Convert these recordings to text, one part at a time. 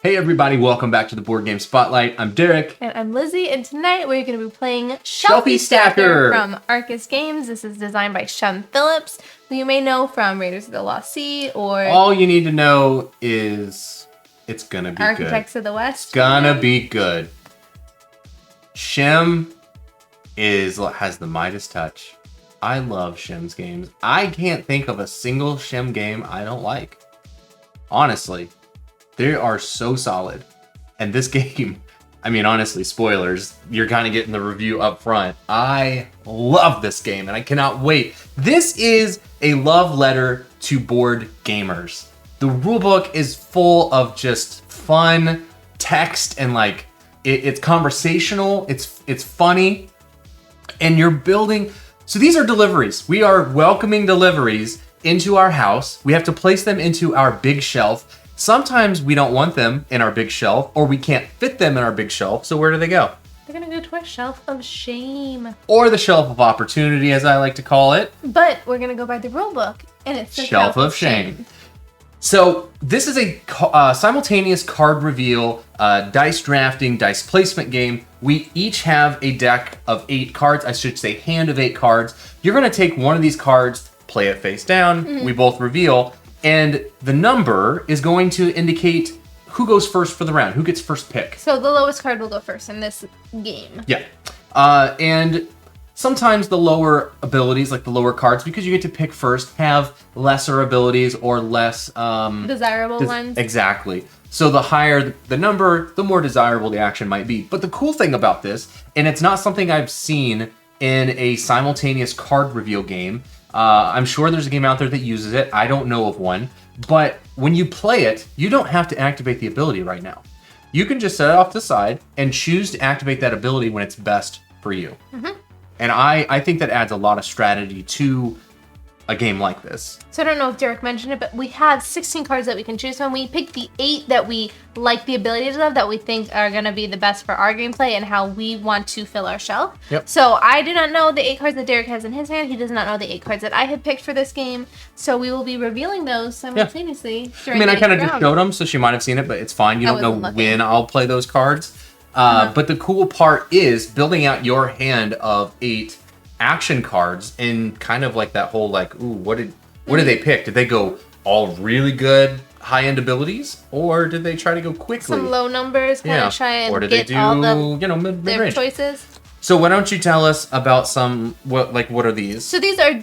Hey everybody, welcome back to the Board Game Spotlight. I'm Derek. And I'm Lizzie, and tonight we're going to be playing Shelfie Stacker from Arcus Games. This is designed by Sean Phillips, who you may know from Raiders of the Lost Sea or... All you need to know is it's gonna be Architects good. of the West. It's gonna be good. Shem has the Midas touch. I love Shem's games. I can't think of a single Shem game I don't like. Honestly. They are so solid. And this game, I mean, honestly, spoilers, you're kind of getting the review up front. I love this game and I cannot wait. This is a love letter to board gamers. The rulebook is full of just fun text and like, it's conversational, it's funny, and you're building. So these are deliveries. We are welcoming deliveries into our house. We have to place them into our big shelf. Sometimes we don't want them in our big shelf, or we can't fit them in our big shelf, so where do they go? They're going to go to our shelf of shame. Or the shelf of opportunity, as I like to call it. But we're going to go by the rule book, and it's the shelf of shame. So this is a simultaneous card reveal, dice drafting, dice placement game. We each have a deck of 8 cards, I should say hand of 8 cards. You're going to take one of these cards, play it face down, we both reveal, and the number is going to indicate who goes first for the round, who gets first pick. So the lowest card will go first in this game. Yeah. And sometimes the lower abilities, like the lower cards, because you get to pick first, have lesser abilities or less... desirable ones. Exactly. So the higher the number, the more desirable the action might be. But the cool thing about this, and it's not something I've seen in a simultaneous card reveal game, I'm sure there's a game out there that uses it. I don't know of one. But when you play it, you don't have to activate the ability right now. You can just set it off to the side and choose to activate that ability when it's best for you. And I think that adds a lot of strategy to a game like this. So I don't know if Derek mentioned it, but we have 16 cards that we can choose from. We picked the 8 that we like the abilities of, that we think are going to be the best for our gameplay and how we want to fill our shelf. Yep. So I do not know the 8 cards that Derek has in his hand. He does not know the 8 cards that I have picked for this game. So we will be revealing those simultaneously. I mean, I kind of just showed them, so she might have seen it, but it's fine. You don't know when I'll play those cards. But the cool part is building out your hand of 8 action cards and kind of like that whole like, ooh, what did they pick? Did they go all really good high-end abilities, or did they try to go quickly? Some low numbers, kind of try and or did get they do, all the mid-range choices. So why don't you tell us about what are these? So these are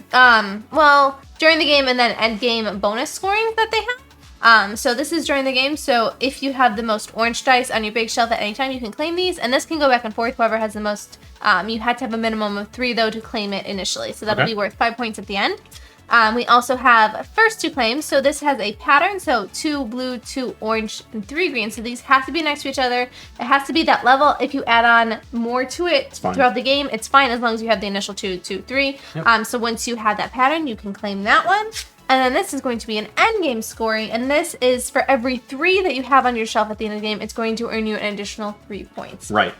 well, during the game and then end game bonus scoring that they have. So this is during the game, so if you have the most orange dice on your big shelf at any time, you can claim these, and this can go back and forth, whoever has the most. You had to have a minimum of 3, though, to claim it initially, so that'll be worth 5 points at the end. We also have first 2 claims, so this has a pattern, so 2 blue, 2 orange, and 3 green, so these have to be next to each other. It has to be that level. If you add on more to it throughout the game, it's fine, as long as you have the initial 2, 2, 3. Yep. So once you have that pattern, you can claim that one. And then this is going to be an end game scoring, and this is for every 3 that you have on your shelf at the end of the game, it's going to earn you an additional 3 points. Right.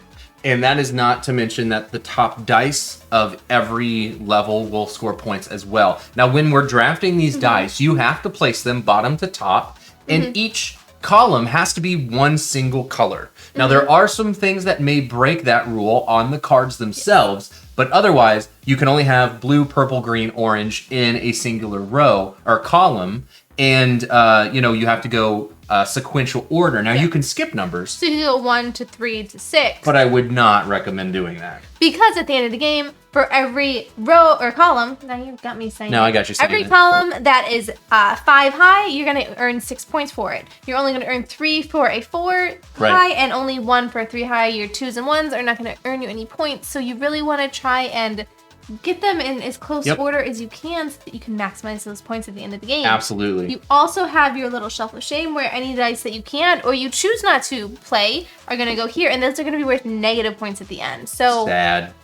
And that is not to mention that the top dice of every level will score points as well. Now, when we're drafting these dice, you have to place them bottom to top, and each column has to be one single color. Now, there are some things that may break that rule on the cards themselves, but otherwise, you can only have blue, purple, green, orange in a singular row or column, and you have to go sequential order. Now, you can skip numbers. So you can go 1 to 3 to 6. But I would not recommend doing that. Because at the end of the game, for every row or column, now you've got me saying. No, I got you saying every column that is 5 high, you're going to earn 6 points for it. You're only going to earn 3 for a 4 high, and only 1 for a 3 high. Your 2s and 1s are not going to earn you any points. So you really want to try and get them in as close order as you can so that you can maximize those points at the end of the game. Absolutely. You also have your little shelf of shame where any dice that you can't or you choose not to play are going to go here, and those are going to be worth negative points at the end. So sad.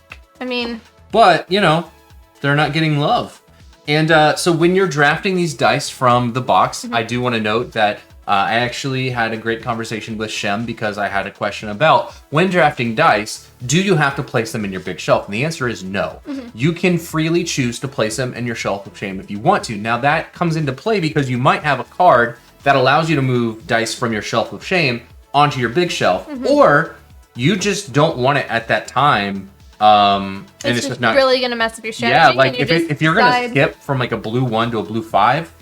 I mean... But, they're not getting love. And so when you're drafting these dice from the box, I do want to note that I actually had a great conversation with Shem because I had a question about when drafting dice, do you have to place them in your big shelf? And the answer is no. You can freely choose to place them in your shelf of shame if you want to. Now that comes into play because you might have a card that allows you to move dice from your shelf of shame onto your big shelf, or you just don't want it at that time. And it's just not really gonna mess up your strategy. Yeah, like if you're gonna skip from like a blue 1 to a blue 5,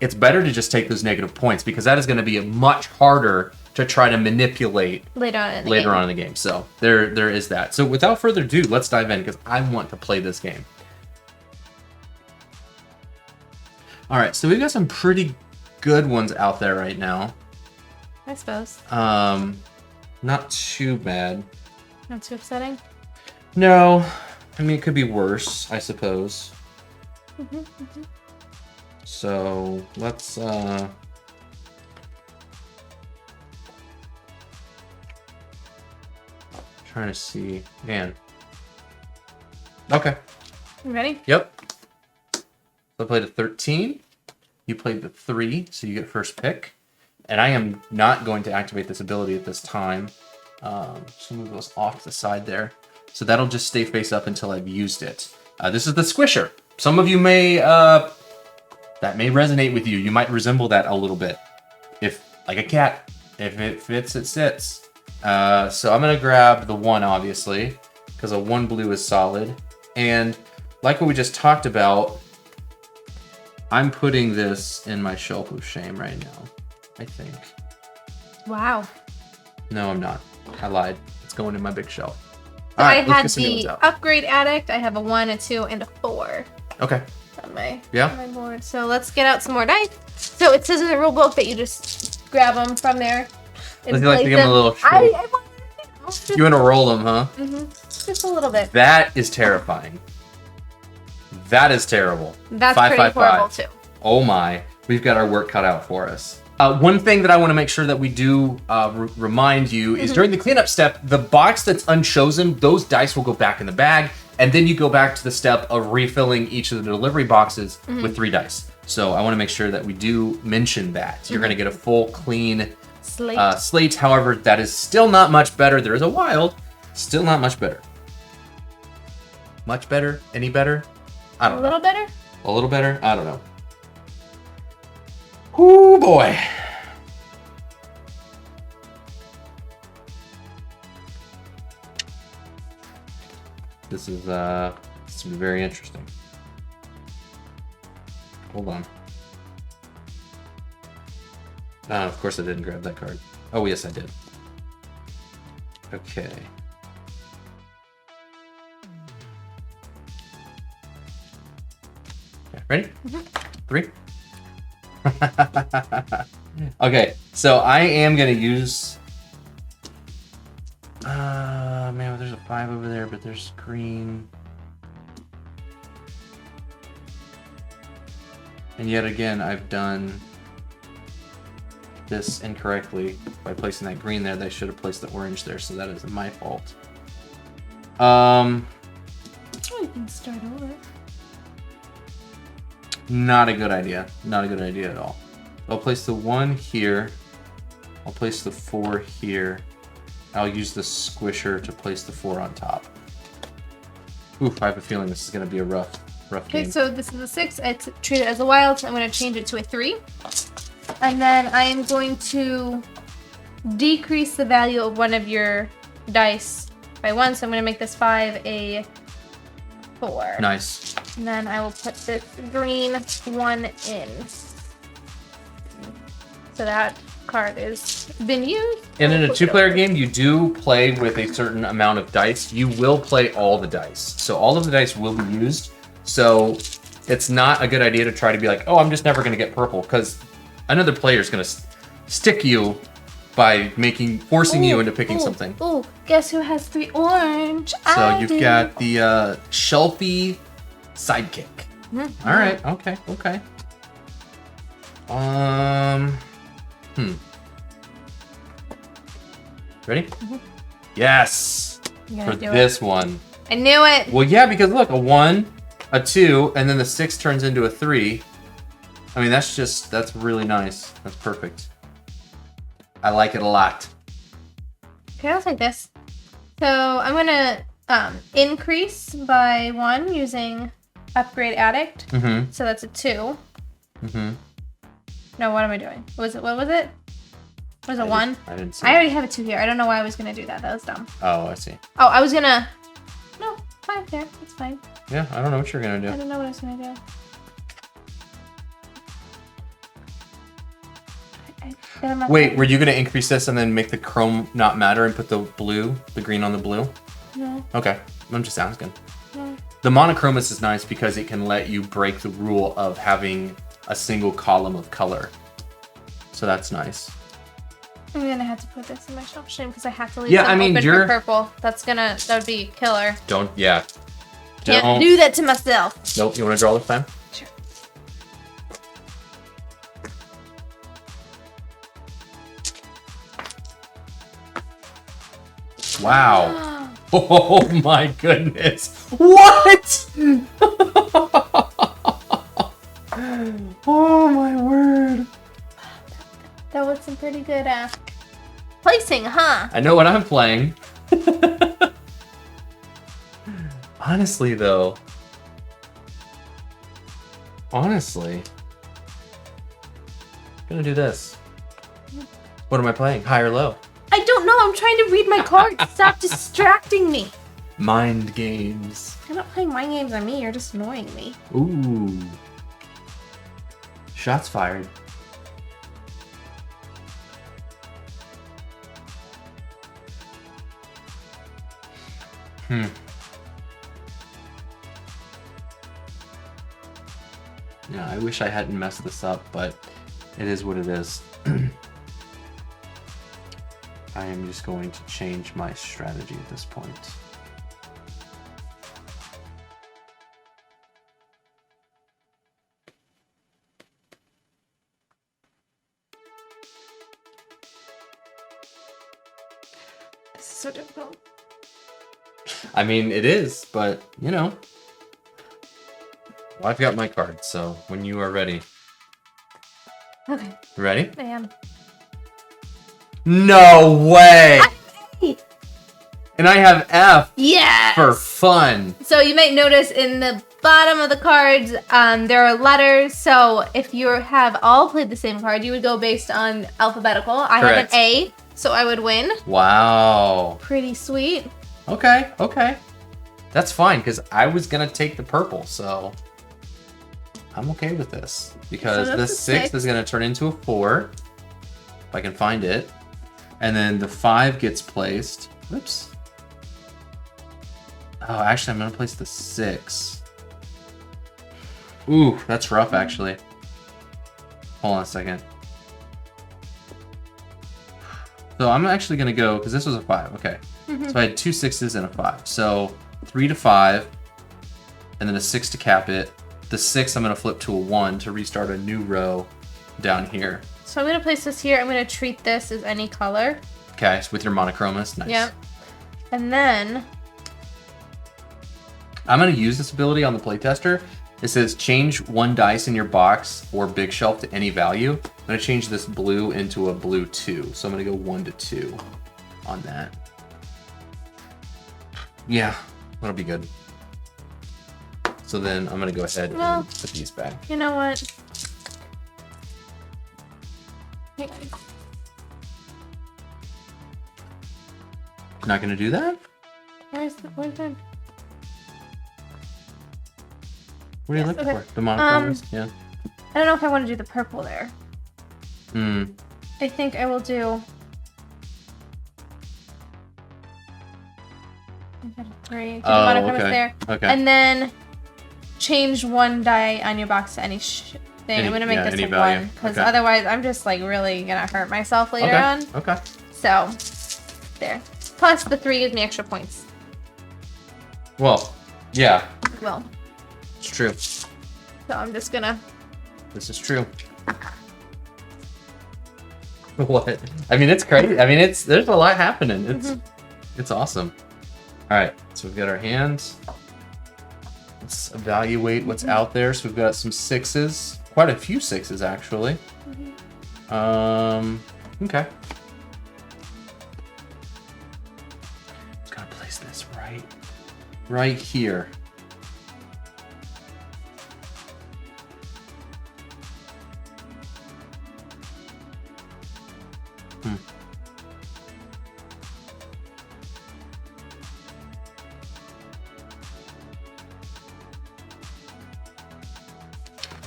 it's better to just take those negative points because that is going to be much harder to try to manipulate later on in the game. So there is that. So without further ado, let's dive in because I want to play this game. All right, so we've got some pretty good ones out there right now. I suppose. Not too bad. Not too upsetting. No, I mean it could be worse, I suppose. So let's trying to see, man. Okay. You ready? Yep. So I played a 13. You played the 3, so you get first pick. And I am not going to activate this ability at this time. So move those off to the side there. So that'll just stay face up until I've used it. This is the Squisher. Some of you may that may resonate with you. You might resemble that a little bit. If like a cat, if it fits, it sits. So I'm gonna grab the 1 obviously, because a 1 blue is solid. And like what we just talked about, I'm putting this in my shelf of shame right now, I think. Wow. No, I'm not. I lied. It's going in my big shelf. So I had the upgrade addict. I have a 1, a 2, and a 4. Okay. On my board. So let's get out some more dice. So it says in the rule book that you just grab them from there. Let's like to give them a little you want to roll them, huh? Just a little bit. That is terrifying. That is terrible. That's pretty horrible too. Oh my. We've got our work cut out for us. One thing that I want to make sure that we do remind you is during the cleanup step, the box that's unchosen, those dice will go back in the bag, and then you go back to the step of refilling each of the delivery boxes with 3 dice. So I want to make sure that we do mention that. You're going to get a full, clean slate. However, that is still not much better. There is a wild, still not much better. Much better? Any better? I don't know. A little better? A little better? I don't know. Ooh, boy. This is very interesting. Hold on. Of course I didn't grab that card. Oh, yes, I did. Okay. Ready? 3? Okay, so I am gonna use man, there's a 5 over there, but there's green. And yet again, I've done this incorrectly by placing that green there. They should have placed the orange there, so that is my fault. Oh, you can start over. Not a good idea. Not a good idea at all. I'll place the 1 here. I'll place the 4 here. I'll use the Squisher to place the 4 on top. Oof, I have a feeling this is going to be a rough game. Okay, so this is a 6. I treat it as a wild. So I'm going to change it to a 3. And then I am going to decrease the value of one of your dice by 1. So I'm going to make this 5 a 4. Nice. And then I will put this green 1 in. So that card has been used. And in a 2-player game, you do play with a certain amount of dice. You will play all the dice. So all of the dice will be used. So it's not a good idea to try to be like, oh, I'm just never going to get purple. Because another player is going to stick you by forcing you into picking something. Oh, guess who has 3 orange? So you've got the Shelfie sidekick. All right. Okay. Ready? Yes. For this one. I knew it. Well, yeah, because look, a 1, a 2, and then the 6 turns into a 3. I mean, that's really nice. That's perfect. I like it a lot. Okay, I'll take this. So I'm gonna increase by 1 using upgrade addict. So that's a 2. No, what am I doing? What was it? Was it 1? I didn't see I it. already have a 2 here. I don't know why I was gonna do that. That was dumb. Oh, I see. Oh, I was gonna. No, 5 there. It's fine. Yeah, I don't know what you're gonna I do. don't know what I was gonna do. Wait, were you gonna increase this and then make the chrome not matter and put the green on the blue? No. Okay, I'm just asking. No. The monochromous is nice because it can let you break the rule of having a single column of color. So that's nice. I'm gonna have to put this in my shelf shame because I have to leave Yeah, some I mean, open you're- for purple. That would be killer. Yeah. Can't do that to myself. Nope, you wanna draw this time? Sure. Wow. Oh my goodness. What? Oh my word. That was some pretty good placing, huh? I know what I'm playing. Honestly, though. Honestly. I'm gonna do this. What am I playing? High or low? I don't know. I'm trying to read my cards. Stop distracting me. Mind games. You're not playing mind games on me. You're just annoying me. Ooh. Shots fired. Yeah, I wish I hadn't messed this up, but it is what it is. I am just going to change my strategy at this point. This is so difficult. I mean, it is, but, you know. Well, I've got my card, so when you are ready. Okay, Ready? I am. No way! Hey. And I have F Yes! for fun. So you might notice in the bottom of the cards, there are letters. So if you have all played the same card, you would go based on alphabetical. I Correct. have an A, so I would win. Wow. Pretty sweet. Okay, okay. That's fine, because I was going to take the purple, so I'm okay with this. Because So the that's a 6 6. is going to turn into a 4, if I can find it. And then the 5 gets placed. Oops. Oh, actually, I'm going to place the 6. Ooh, that's rough, actually. Hold on a second. So I'm actually going to go, because this was a 5, okay. So I had 2 6s and a 5. So 3 to 5, and then a 6 to cap it. The 6 I'm going to flip to a 1 to restart a new row down here. So I'm going to place this here. I'm going to treat this as any color. Okay, so with your monochromous, nice. Yep. And then... I'm going to use this ability on the playtester. It says change 1 dice in your box or big shelf to any value. I'm going to change this blue into a blue 2. So I'm going to go 1 to 2 on that. Yeah, that'll be good. So then I'm going to go ahead and put these back. You know what? Hang on. Not going to do that? Where's the... What are you Yes, looking okay. for? The monochromous? Yeah. I don't know if I want to do the purple there. Hmm. I think I will do... Three. Do the Oh, monochromous okay. there. Okay. And then change 1 die on your box to any thing. Any- I'm gonna make yeah, this any a value. 1 because Okay. otherwise I'm just like really gonna hurt myself later Okay. on. Okay. So there. Plus the 3 gives me extra points. Well, yeah, Well, it's true. so I'm just gonna. This is true. What? I mean, it's crazy. I mean, there's a lot happening. It's awesome. All right, so we've got our hands. Let's evaluate what's out there. So we've got some 6s, quite a few 6s actually. Okay. Just gotta place this right here.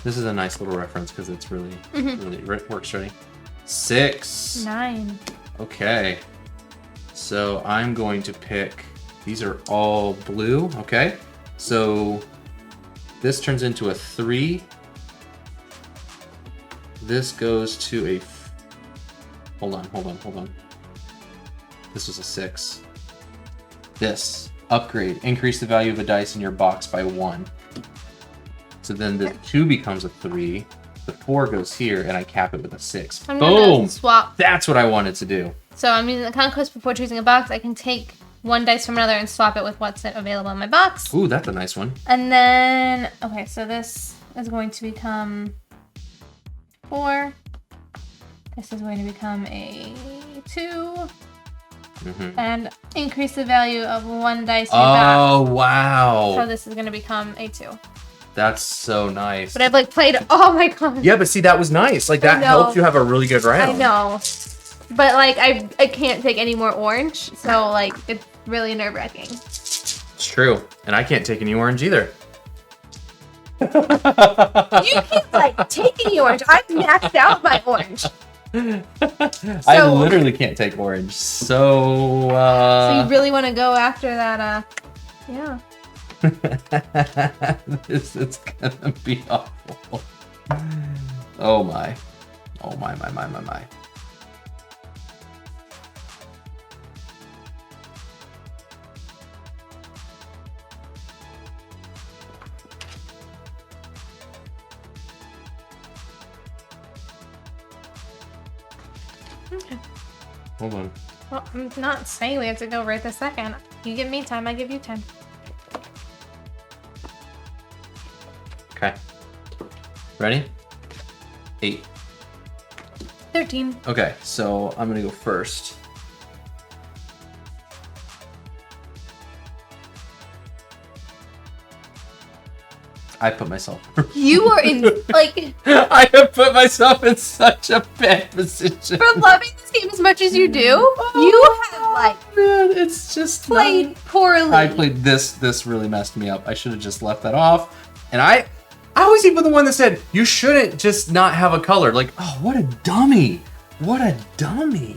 This is a nice little reference because it's really, works ready. 6. 9. Okay. So I'm going to pick. These are all blue. Okay. So this turns into a 3. This goes to a. Hold on. This was a 6. This upgrade. Increase the value of a dice in your box by 1. So then the 2 becomes a 3. The 4 goes here, and I cap it with a 6. I'm Boom! gonna swap. That's what I wanted to do. So I'm using the conquest before choosing a box. I can take one dice from another and swap it with what's available in my box. Ooh, that's a nice one. And then, okay, so this is going to become 4. This is going to become a 2. And increase the value of one dice in your box. Oh, wow. So this is going to become a 2. That's so nice. But I've like played, oh my god. Yeah, but see, that was nice. Like, that helped you have a really good round. I know. But like, I can't take any more orange. So like, it's really nerve-wracking. It's true. And I can't take any orange either. You can't like take any orange. I've maxed out my orange. I literally can't take orange. So so you really want to go after that, yeah. This is gonna be awful. Oh my. Oh my. Okay. Hold on. Well, I'm not saying we have to go right this second. You give me time, I give you time. Okay. Ready? 8. 13. Okay, so I'm gonna go first. I put myself. You are in, like... I have put myself in such a bad position. For loving this game as much as you do, you have, like... Man, it's just... Played poorly. I played this. This really messed me up. I should have just left that off. And I was even the one that said, you shouldn't just not have a color. Like, oh, what a dummy. What a dummy.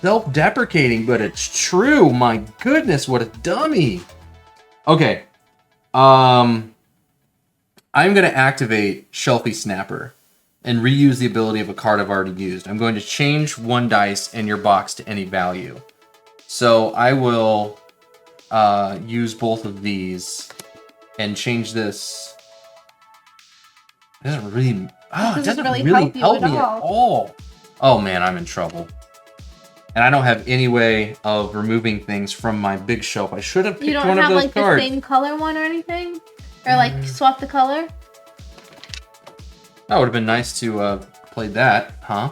Self-deprecating, but it's true. My goodness, what a dummy. Okay. I'm going to activate Shelfie Snapper and reuse the ability of a card I've already used. I'm going to change one dice in your box to any value. So I will use both of these and change this. It doesn't really, it doesn't really help me at all. Oh man, I'm in trouble. And I don't have any way of removing things from my big shelf. I should have picked one of those cards. You don't have like the same color one or anything? Or like swap the color? That would have been nice to play that, huh?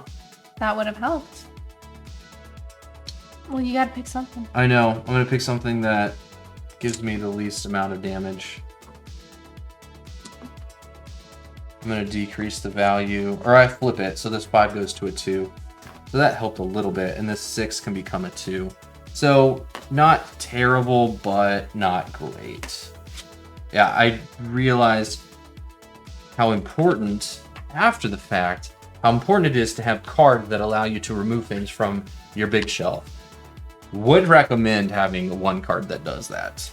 That would have helped. Well, you gotta pick something. I know. I'm gonna pick something that gives me the least amount of damage. I'm gonna decrease the value, or I flip it, so this 5 goes to a 2. So that helped a little bit, and this 6 can become a 2. So not terrible, but not great. Yeah, I realized how important, after the fact, how important it is to have cards that allow you to remove things from your big shelf. Would recommend having one card that does that.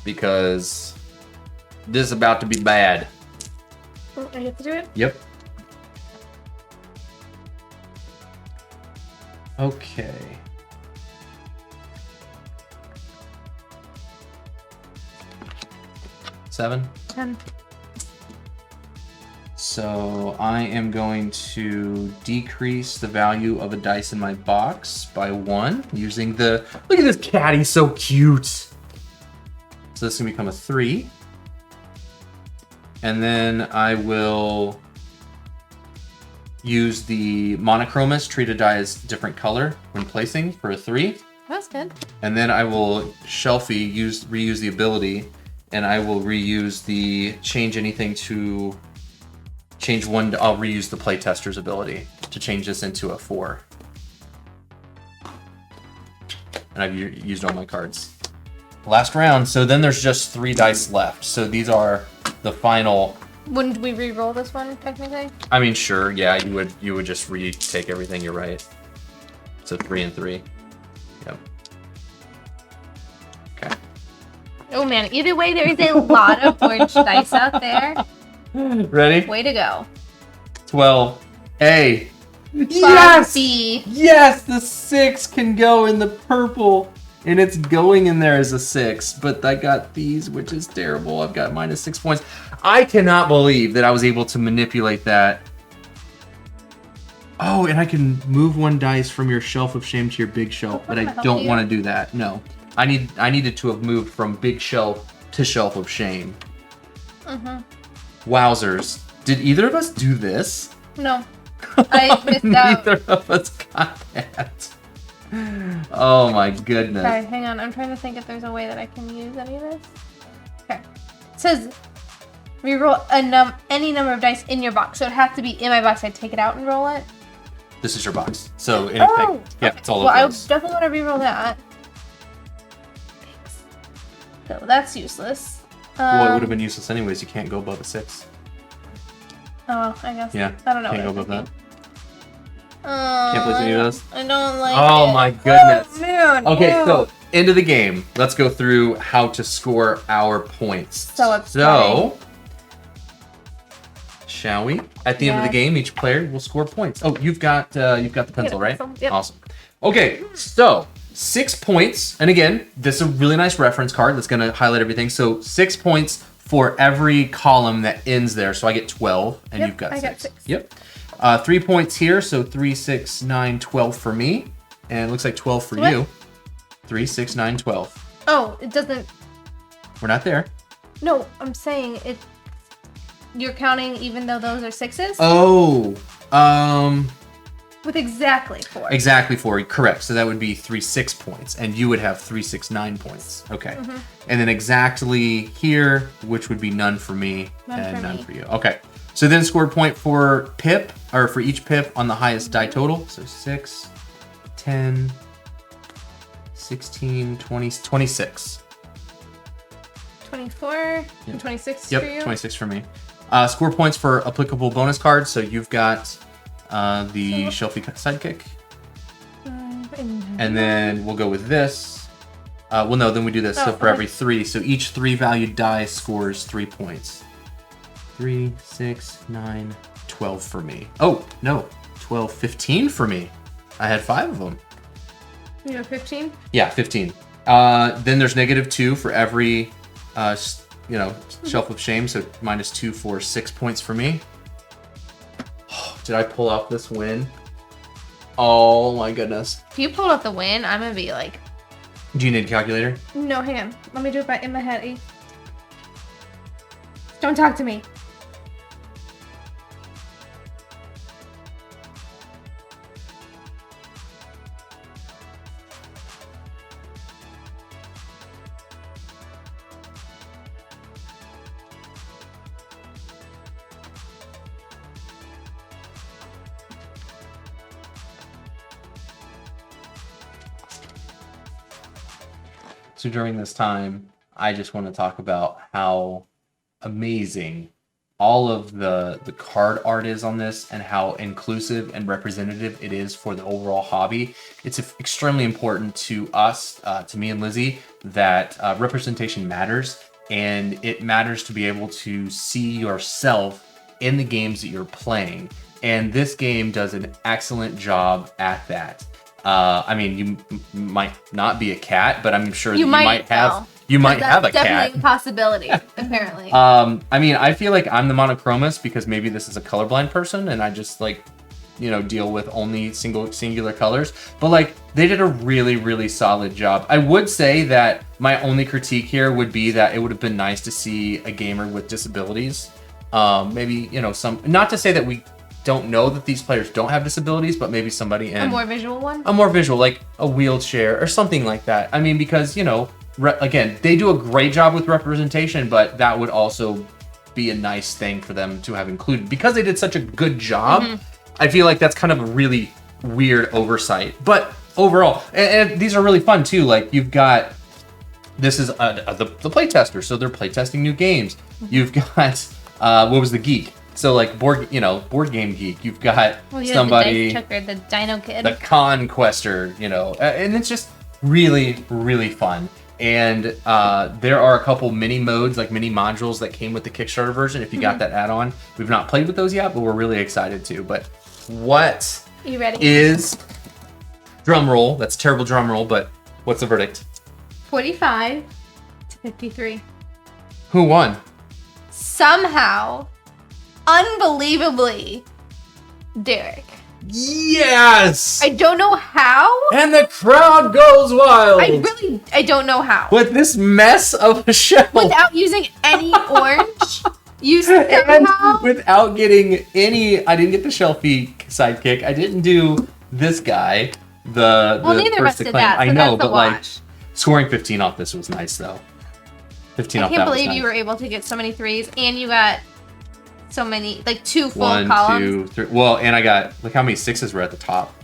Because this is about to be bad. Oh, I have to do it? Yep. Okay. Seven. 10. So I am going to decrease the value of a dice in my box by 1 using the... Look at this cat, he's so cute. So this can become a 3. And then I will use the monochromous, treat a die as different color when placing for a 3. That's good. And then I will Shelfie reuse the ability, and I will reuse the change anything to change one. I'll reuse the playtester's ability to change this into a 4. And I've used all my cards. Last round. So then there's just 3 dice left. So these are the final Wouldn't we re-roll this one technically? I mean, sure, yeah, you would just retake everything. You're right. So 3 and 3. Yep. Okay. Oh man, either way, there is a lot of orange dice out there. Ready? Way to go. 12. A. Yes! Yes, the 6 can go in the purple. And it's going in there as a 6. But I got these, which is terrible. I've got -6 points. I cannot believe that I was able to manipulate that. Oh, and I can move 1 dice from your shelf of shame to your big shelf. But I don't want to do that. No. I needed to have moved from big shelf to shelf of shame. Wowzers. Did either of us do this? No. I missed out. Neither of us got that. Oh my goodness. Okay, hang on. I'm trying to think if there's a way that I can use any of this. Okay. It says reroll any number of dice in your box. So it has to be in my box. I take it out and roll it. This is your box. So anything. Yeah, it's all well, of I those. definitely want to reroll that. So that's useless. Well, it would have been useless anyways. You can't go above a 6. Oh, I guess. Yeah. I don't know. Can't go above that. Oh, Can't place any of those? I don't like Oh it. my goodness. Oh, man. Okay, Ew. so end of the game. Let's go through how to score our points. So upsetting. Shall we? At the end of the game, each player will score points. Oh, you've got the pencil, right? Yep. Awesome. Okay, so 6 points, and again, this is a really nice reference card that's going to highlight everything. So 6 points for every column that ends there. So I get 12, and you've got 6. I got 6. Yep. 3 points here, so 3, 6, 9, 12 for me, and it looks like 12 for you. 3, 6, 9, 12. Oh, it doesn't. We're not there. No, I'm saying it. You're counting even though those are 6s? Oh, With exactly 4. exactly 4, correct. So that would be 3, 6 points, and you would have 3, 6, 9 points. Okay. And then exactly here, which would be none for me and none for you. Okay. So then scored point for Pip, or for each Pip on the highest die total. So 6, 10, 16, 20, 26. 24 and 26 Yep, for you? 26 for me. Score points for applicable bonus cards. So you've got the Shelfie sidekick. And then we'll go with this. Well, no, then we do this. So for every 3. So each 3 valued die scores 3 points. 3, 6, 9, 12 for me. Oh, no. 12, 15 for me. I had 5 of them. You have 15? Yeah, 15. Then there's -2 for every, shelf of shame. So -2 for 6 points for me. Did I pull off this win? Oh my goodness. If you pulled off the win, I'm gonna be like... Do you need a calculator? No, hang on. Let me do it in my head. Don't talk to me. So during this time, I just want to talk about how amazing all of the card art is on this and how inclusive and representative it is for the overall hobby. It's extremely important to us, to me and Lizzie, that representation matters, and it matters to be able to see yourself in the games that you're playing. And this game does an excellent job at that. I mean, you might not be a cat, but I'm sure that you might have a cat. Definitely a possibility, apparently. I mean, I feel like I'm the monochromist because maybe this is a colorblind person and I just deal with only singular colors. But like, they did a really, really solid job. I would say that my only critique here would be that it would have been nice to see a gamer with disabilities. Maybe, not to say that we don't know that these players don't have disabilities, but maybe somebody in a more visual one? A more visual, like a wheelchair or something like that. I mean, because, again, they do a great job with representation, but that would also be a nice thing for them to have included. Because they did such a good job, I feel like that's kind of a really weird oversight. But overall, and these are really fun too. Like, you've got, this is the playtester, so they're playtesting new games. You've got what was the geek? So like board game geek. You've got somebody, the dice chucker, the Dino Kid, the conquester, and it's just really, really fun. And there are a couple mini modes, like mini modules that came with the Kickstarter version. If you got that add-on, we've not played with those yet, but we're really excited to. But what you ready? Is drum roll? That's a terrible drum roll, but what's the verdict? 45 to 53. Who won? Somehow, unbelievably, Derek. Yes! I don't know how. And the crowd goes wild. I don't know how. With this mess of a shell. Without using any orange. And without getting any, I didn't get the Shelfie sidekick. I didn't do this guy. Neither of us did that. I know, but like scoring 15 off this was nice though. 15 off that was nice. I can't believe you were able to get so many threes and you got so many, like 2 full 1, columns. 2, 3. Well, and I got, look how many 6s were at the top.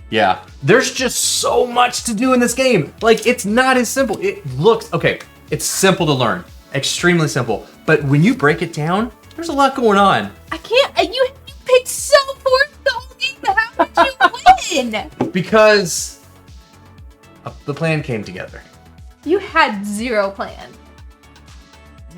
Yeah. There's just so much to do in this game. Like, it's not as simple. It looks, okay, it's simple to learn. Extremely simple. But when you break it down, there's a lot going on. I can't, you picked so poor the whole game. How did you win? Because the plan came together. You had 0 plan.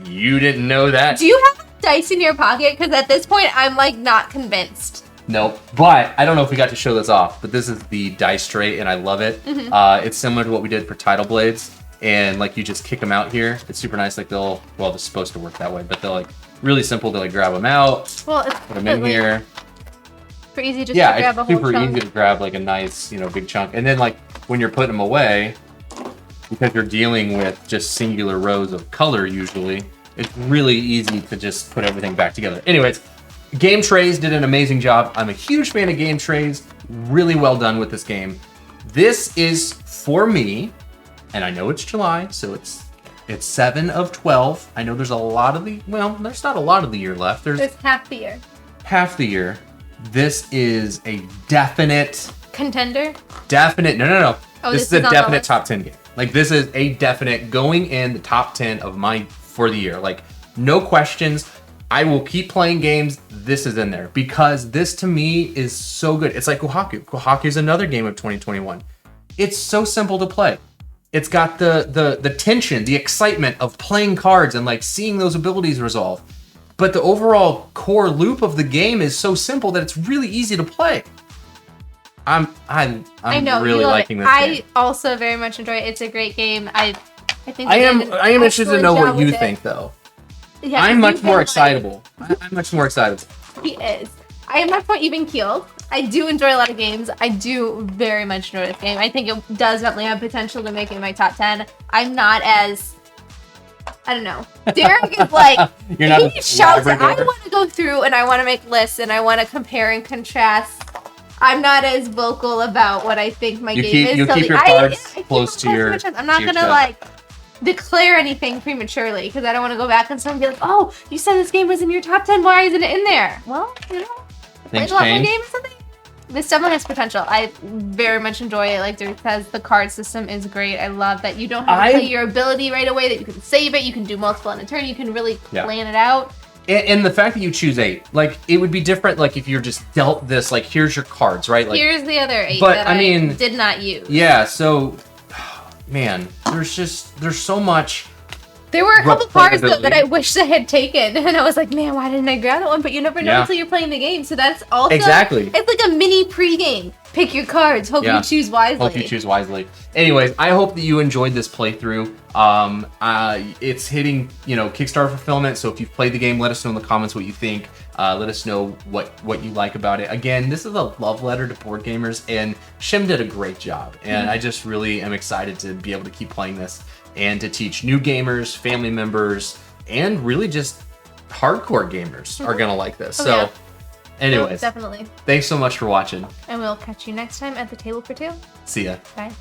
You didn't know that? Do you have dice in your pocket? Because at this point, I'm like not convinced. Nope. But I don't know if we got to show this off, but this is the dice tray and I love it. Mm-hmm. It's similar to what we did for title blades. And like you just kick them out here. It's super nice. Like it's supposed to work that way, but they're like really simple to like grab them out. Well, it's put them in here. Pretty easy just to grab a whole chunk. Yeah, it's super easy to grab like a nice, big chunk. And then like when you're putting them away, because you're dealing with just singular rows of color usually, it's really easy to just put everything back together. Anyways, Game Trays did an amazing job. I'm a huge fan of Game Trays. Really well done with this game. This is for me, and I know it's July, so it's 7 of 12. I know there's a lot of there's not a lot of the year left. There's half the year. Half the year. This is a definite contender. No. Oh, this is a definite top 10 game. Like this is a definite going in the top 10 of mine for the year. Like no questions. I will keep playing games. This is in there because this to me is so good. It's like Kohaku. Kohaku is another game of 2021. It's so simple to play. It's got the tension, the excitement of playing cards and like seeing those abilities resolve. But the overall core loop of the game is so simple that it's really easy to play. I'm really liking this game. I also very much enjoy it. It's a great game. I think I am interested to know what you think though. Yeah, I'm much more excitable. I'm much more excited. He is. I am much more even keeled. I do enjoy a lot of games. I do very much enjoy this game. I think it does definitely have potential to make it in my top 10. I'm not as, I don't know. Derek is like, he shouts, I want to go through and I want to make lists and I want to compare and contrast. I'm not as vocal about what I think my game is. You keep your cards close to your chest. I'm not going to like declare anything prematurely because I don't want to go back and someone be like, oh, you said this game was in your top 10. Why isn't it in there? Well, things a lot more change. game or something. This definitely has potential. I very much enjoy it. Like Derek says, the card system is great. I love that you don't have to play your ability right away, that you can save it, you can do multiple in a turn, you can really plan it out. And the fact that you choose 8, like it would be different like if you're just dealt this, like here's your cards, right? Like here's the other 8 that I did not use. Yeah, so man, there's so much. There were a couple cards though that I wish I had taken, and I was like, man, why didn't I grab that one? But you never know until you're playing the game, so that's also exactly. It's like a mini pre-game. Pick your cards. Hope you choose wisely. Hope you choose wisely. Anyways, I hope that you enjoyed this playthrough. It's hitting Kickstarter fulfillment. So if you've played the game, let us know in the comments what you think. Let us know what you like about it. Again, this is a love letter to board gamers, and Shim did a great job. And I just really am excited to be able to keep playing this and to teach new gamers, family members, and really just hardcore gamers are gonna like this. Anyways, definitely. Thanks so much for watching. And we'll catch you next time at the table for 2. See ya. Bye.